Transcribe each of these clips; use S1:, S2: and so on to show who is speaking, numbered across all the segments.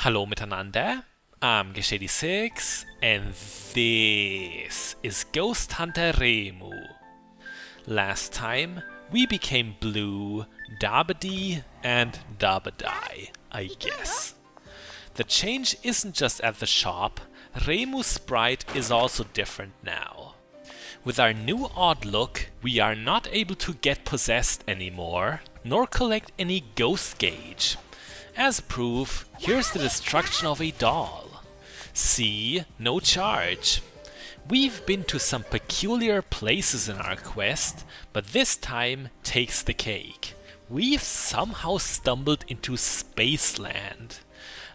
S1: Hallo miteinander, I'm Geshady6 and this is Ghost Hunter Reimu. Last time we became Blue, Dabadi and Dabadai, I guess. The change isn't just at the shop, Reimu's sprite is also different now. With our new odd look, we are not able to get possessed anymore, nor collect any ghost gauge. As proof, here's the destruction of a doll. See, no charge. We've been to some peculiar places in our quest, but this time takes the cake. We've somehow stumbled into Spaceland.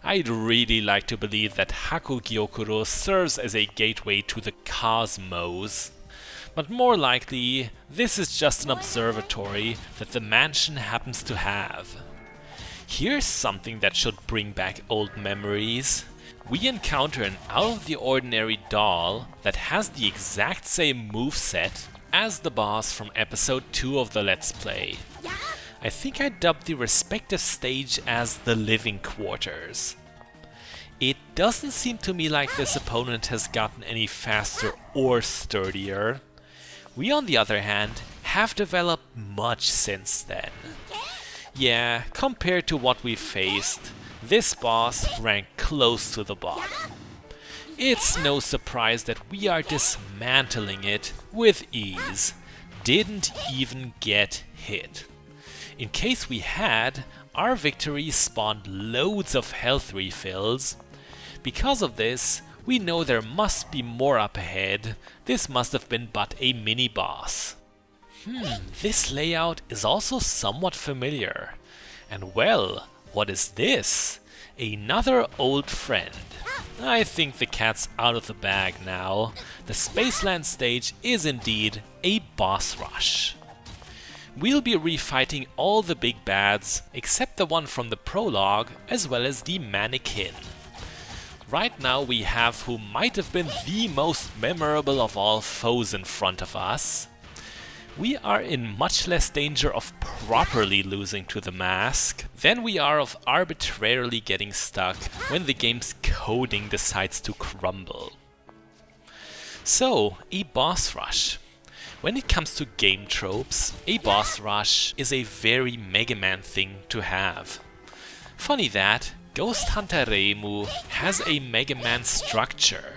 S1: I'd really like to believe that Hakugyokuro serves as a gateway to the cosmos. But more likely, this is just an observatory that the mansion happens to have. Here's something that should bring back old memories. We encounter an out-of-the-ordinary doll that has the exact same moveset as the boss from episode 2 of the Let's Play. I think I dubbed the respective stage as the living quarters. It doesn't seem to me like this opponent has gotten any faster or sturdier. We, on the other hand, have developed much since then. Yeah, compared to what we faced, this boss ranked close to the bottom. It's no surprise that we are dismantling it with ease. Didn't even get hit. In case we had, our victory spawned loads of health refills. Because of this, we know there must be more up ahead. This must have been but a mini-boss. This layout is also somewhat familiar. And well, what is this? Another old friend. I think the cat's out of the bag now. The Spaceland stage is indeed a boss rush. We'll be refighting all the big bads, except the one from the prologue, as well as the mannequin. Right now we have who might have been the most memorable of all foes in front of us. We are in much less danger of properly losing to the mask than we are of arbitrarily getting stuck when the game's coding decides to crumble. So, a boss rush. When it comes to game tropes, a boss rush is a very Mega Man thing to have. Funny that, Ghost Hunter Reimu has a Mega Man structure.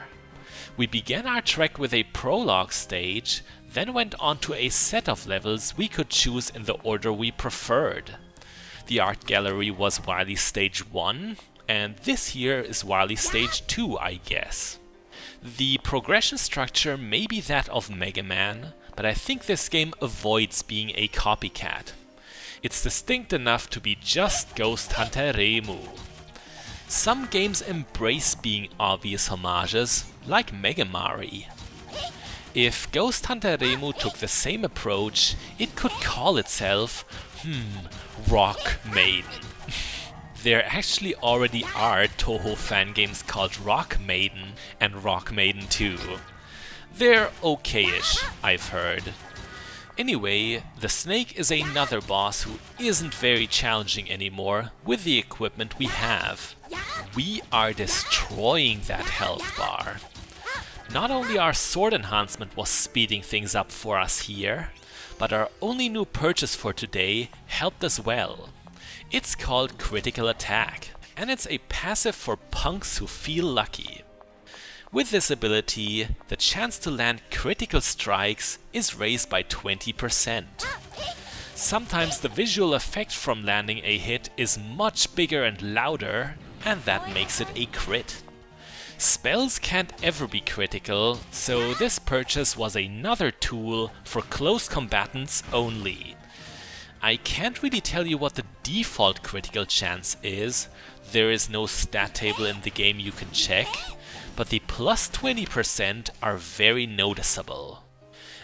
S1: We began our trek with a prologue stage, then went on to a set of levels we could choose in the order we preferred. The art gallery was Wily Stage 1, and this here is Wily Stage 2, I guess. The progression structure may be that of Mega Man, but I think this game avoids being a copycat. It's distinct enough to be just Ghost Hunter Reimu. Some games embrace being obvious homages, like Megamari. If Ghost Hunter Reimu took the same approach, it could call itself, Rock Maiden. There actually already are Toho fan games called Rock Maiden and Rock Maiden 2. They're okay-ish, I've heard. Anyway, the Snake is another boss who isn't very challenging anymore with the equipment we have. We are destroying that health bar. Not only our sword enhancement was speeding things up for us here, but our only new purchase for today helped as well. It's called Critical Attack, and it's a passive for punks who feel lucky. With this ability, the chance to land critical strikes is raised by 20%. Sometimes the visual effect from landing a hit is much bigger and louder, and that makes it a crit. Spells can't ever be critical, so this purchase was another tool for close combatants only. I can't really tell you what the default critical chance is, there is no stat table in the game you can check, but the plus 20% are very noticeable.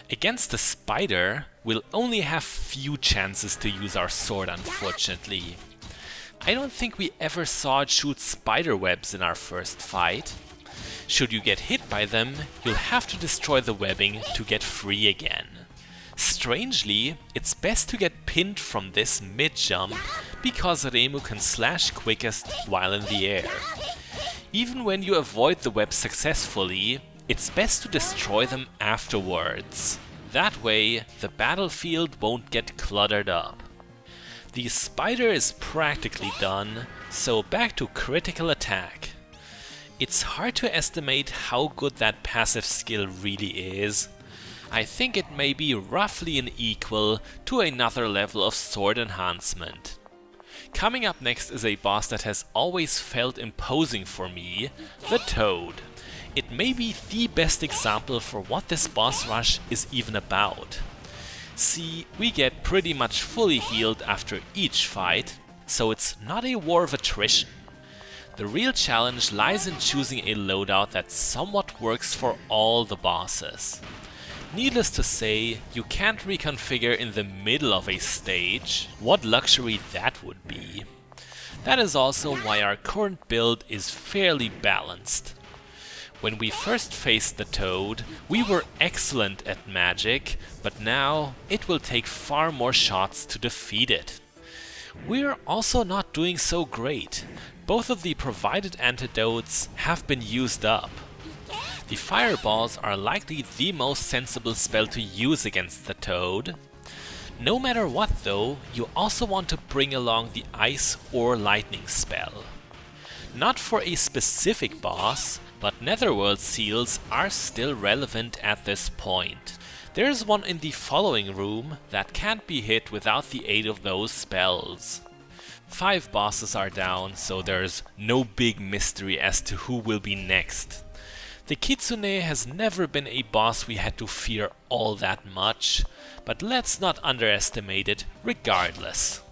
S1: Against the spider, we'll only have few chances to use our sword, unfortunately. I don't think we ever saw it shoot spider webs in our first fight. Should you get hit by them, you'll have to destroy the webbing to get free again. Strangely, it's best to get pinned from this mid-jump because Reimu can slash quickest while in the air. Even when you avoid the webs successfully, it's best to destroy them afterwards. That way, the battlefield won't get cluttered up. The spider is practically done, so back to critical attack. It's hard to estimate how good that passive skill really is. I think it may be roughly an equal to another level of sword enhancement. Coming up next is a boss that has always felt imposing for me, the Toad. It may be the best example for what this boss rush is even about. See, we get pretty much fully healed after each fight, so it's not a war of attrition. The real challenge lies in choosing a loadout that somewhat works for all the bosses. Needless to say, you can't reconfigure in the middle of a stage. What luxury that would be. That is also why our current build is fairly balanced. When we first faced the Toad, we were excellent at magic, but now it will take far more shots to defeat it. We're also not doing so great. Both of the provided antidotes have been used up. The fireballs are likely the most sensible spell to use against the Toad. No matter what though, you also want to bring along the ice or lightning spell. Not for a specific boss, but Netherworld seals are still relevant at this point. There's one in the following room that can't be hit without the aid of those spells. 5 bosses are down, so there's no big mystery as to who will be next. The Kitsune has never been a boss we had to fear all that much, but let's not underestimate it regardless.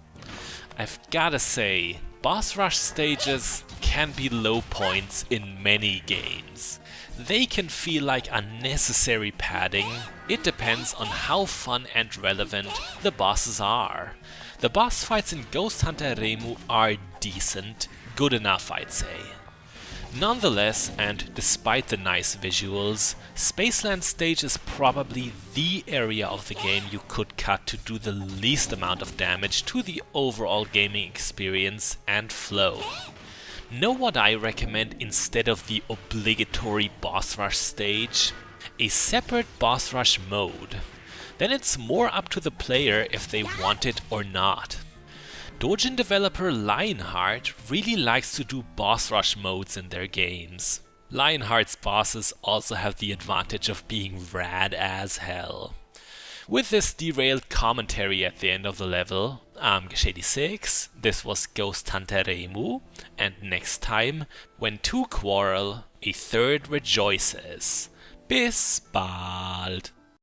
S1: I've gotta say, boss rush stages can be low points in many games. They can feel like unnecessary padding. It depends on how fun and relevant the bosses are. The boss fights in Ghost Hunter Reimu are decent, good enough I'd say. Nonetheless, and despite the nice visuals, Spaceland stage is probably the area of the game you could cut to do the least amount of damage to the overall gaming experience and flow. Know what I recommend instead of the obligatory boss rush stage? A separate boss rush mode. Then it's more up to the player if they want it or not. Dojin developer Lionheart really likes to do boss rush modes in their games. Lionheart's bosses also have the advantage of being rad as hell. With this derailed commentary at the end of the level, I'm Shady6, this was Ghost Hunter Reimu, and next time, when 2 quarrel, a third rejoices. Bis bald!